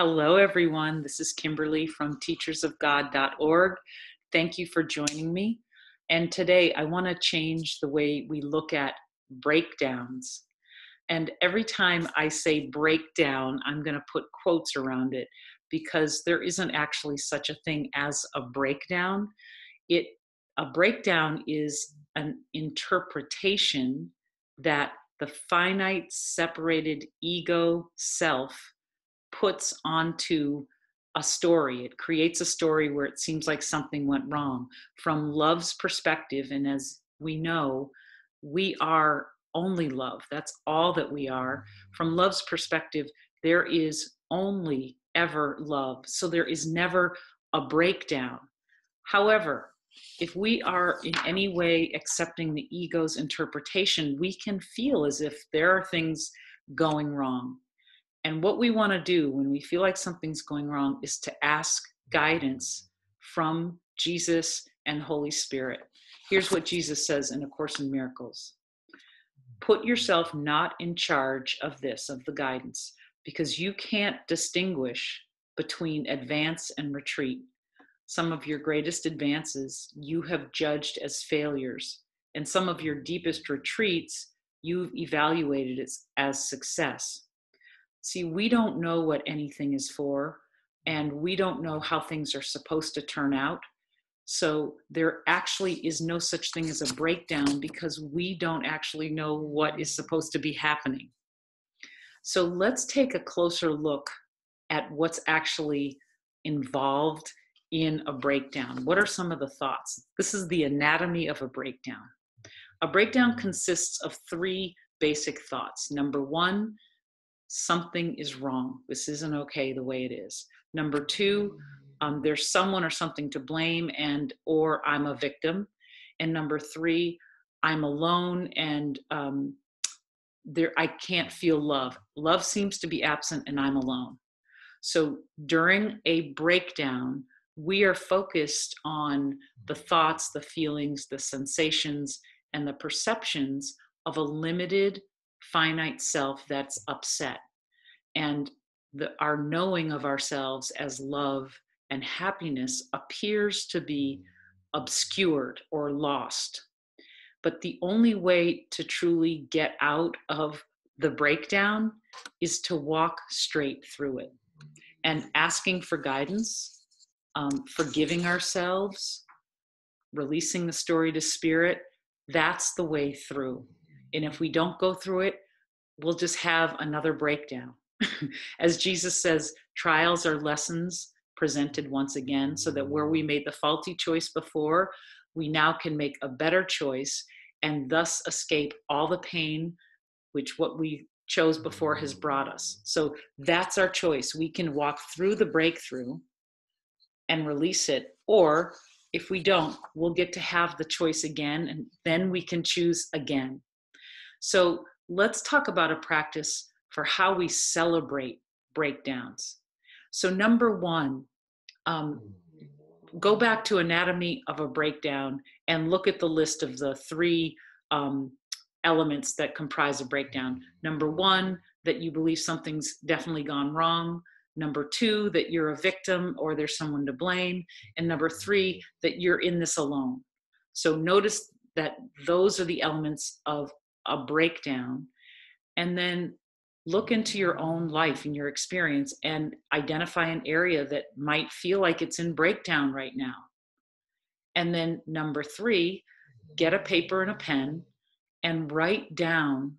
Hello, everyone. This is Kimberly from teachersofgod.org. Thank you for joining me. And today I want to change the way we look at breakdowns. And every time I say breakdown, I'm going to put quotes around it because there isn't actually such a thing as a breakdown. A breakdown is an interpretation that the finite, separated ego self puts onto a story. It creates a story where it seems like something went wrong. From love's perspective, and as we know, we are only love. That's all that we are. From love's perspective, there is only ever love. So there is never a breakdown. However, if we are in any way accepting the ego's interpretation, we can feel as if there are things going wrong. And what we want to do when we feel like something's going wrong is to ask guidance from Jesus and Holy Spirit. Here's what Jesus says in A Course in Miracles. Put yourself not in charge of the guidance, because you can't distinguish between advance and retreat. Some of your greatest advances you have judged as failures, and some of your deepest retreats you've evaluated as success. See, we don't know what anything is for, and we don't know how things are supposed to turn out. So there actually is no such thing as a breakdown because we don't actually know what is supposed to be happening. So let's take a closer look at what's actually involved in a breakdown. What are some of the thoughts? This is the anatomy of a breakdown. A breakdown consists of three basic thoughts. Number one, something is wrong. This isn't okay the way it is. Number two, there's someone or something to blame or I'm a victim. And number three, I'm alone and I can't feel love. Love seems to be absent and I'm alone. So during a breakdown, we are focused on the thoughts, the feelings, the sensations, and the perceptions of a limited, finite self that's upset. And our knowing of ourselves as love and happiness appears to be obscured or lost. But the only way to truly get out of the breakdown is to walk straight through it. And asking for guidance, forgiving ourselves, releasing the story to spirit, that's the way through. And if we don't go through it, we'll just have another breakdown. As Jesus says, trials are lessons presented once again, so that where we made the faulty choice before, we now can make a better choice and thus escape all the pain which what we chose before has brought us. So that's our choice. We can walk through the breakthrough and release it, or if we don't, we'll get to have the choice again, and then we can choose again. So let's talk about a practice for how we celebrate breakdowns. So number one, go back to anatomy of a breakdown and look at the list of the three elements that comprise a breakdown. Number one, that you believe something's definitely gone wrong. Number two, that you're a victim or there's someone to blame. And number three, that you're in this alone. So notice that those are the elements of a breakdown. And then look into your own life and your experience and identify an area that might feel like it's in breakdown right now. And then number three, get a paper and a pen and write down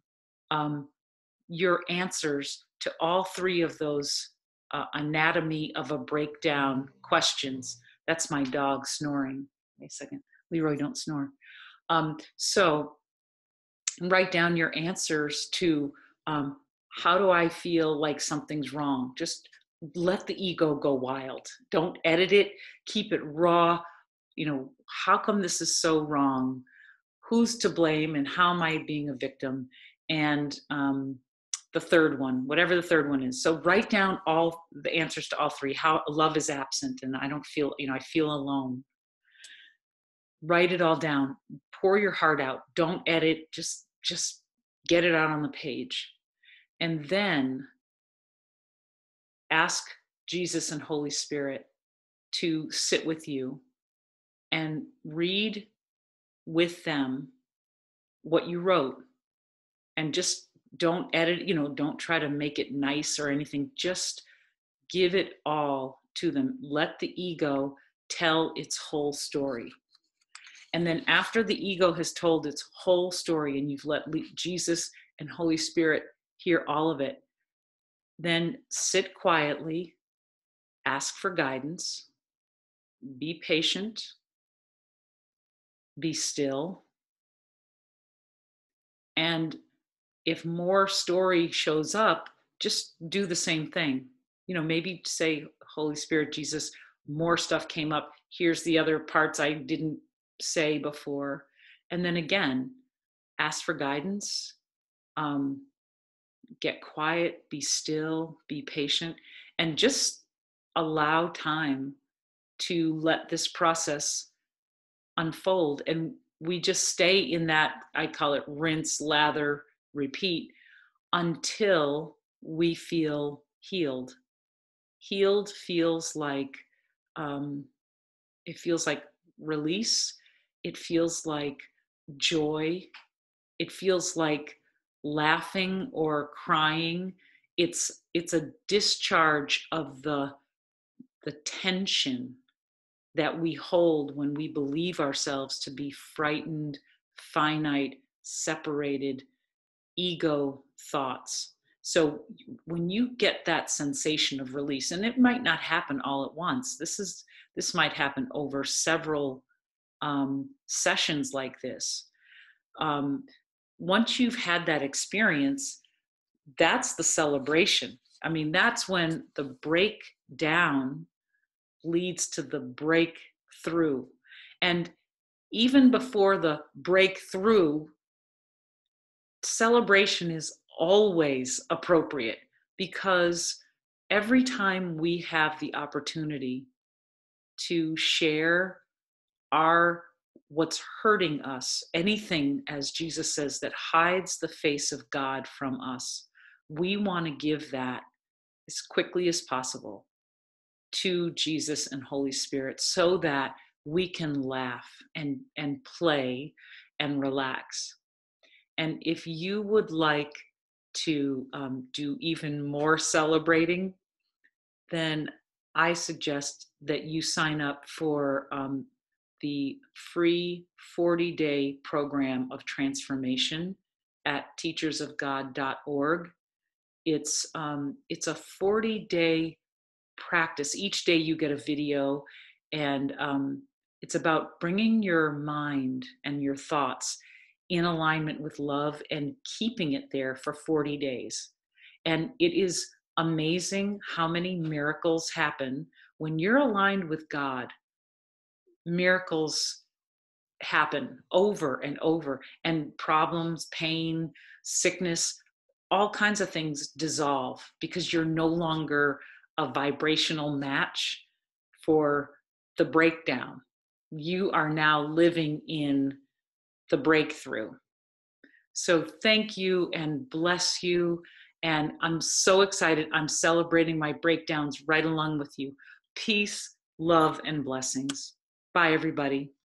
your answers to all three of those anatomy of a breakdown questions. That's my dog snoring. Wait a second. Leroy, don't snore. So write down your answers to how do I feel like something's wrong? Just let the ego go wild. Don't edit it. Keep it raw. How come this is so wrong? Who's to blame and how am I being a victim? And the third one, whatever the third one is. So write down all the answers to all three. How love is absent and I don't feel, I feel alone. Write it all down. Pour your heart out. Don't edit. Just get it out on the page. And then ask Jesus and Holy Spirit to sit with you and read with them what you wrote, and just don't edit, don't try to make it nice or anything. Just give it all to them. Let the ego tell its whole story. And then after the ego has told its whole story and you've let Jesus and Holy Spirit hear all of it, then sit quietly, ask for guidance, be patient, be still. And if more story shows up, just do the same thing. Maybe say, Holy Spirit, Jesus, more stuff came up. Here's the other parts I didn't say before. And then again, ask for guidance, get quiet, be still, be patient, and just allow time to let this process unfold. And we just stay in that, I call it rinse, lather, repeat, until we feel healed. Healed feels like, it feels like release. It feels like joy. It feels like laughing or crying. It's a discharge of the tension that we hold when we believe ourselves to be frightened, finite, separated, ego thoughts. So when you get that sensation of release, and it might not happen all at once, this might happen over several sessions like this. Once you've had that experience, that's the celebration. I mean, that's when the breakdown leads to the breakthrough. And even before the breakthrough, celebration is always appropriate, because every time we have the opportunity to share what's hurting us, anything, as Jesus says, that hides the face of God from us, we want to give that as quickly as possible to Jesus and Holy Spirit, so that we can laugh and play and relax. And if you would like to do even more celebrating, then I suggest that you sign up for the free 40-day program of transformation at teachersofgod.org. It's a 40-day practice. Each day you get a video, and it's about bringing your mind and your thoughts in alignment with love and keeping it there for 40 days. And it is amazing how many miracles happen when you're aligned with God. Miracles happen over and over, and problems, pain, sickness, all kinds of things dissolve, because you're no longer a vibrational match for the breakdown. You are now living in the breakthrough. So thank you and bless you. And I'm so excited. I'm celebrating my breakdowns right along with you. Peace, love, and blessings. Bye, everybody.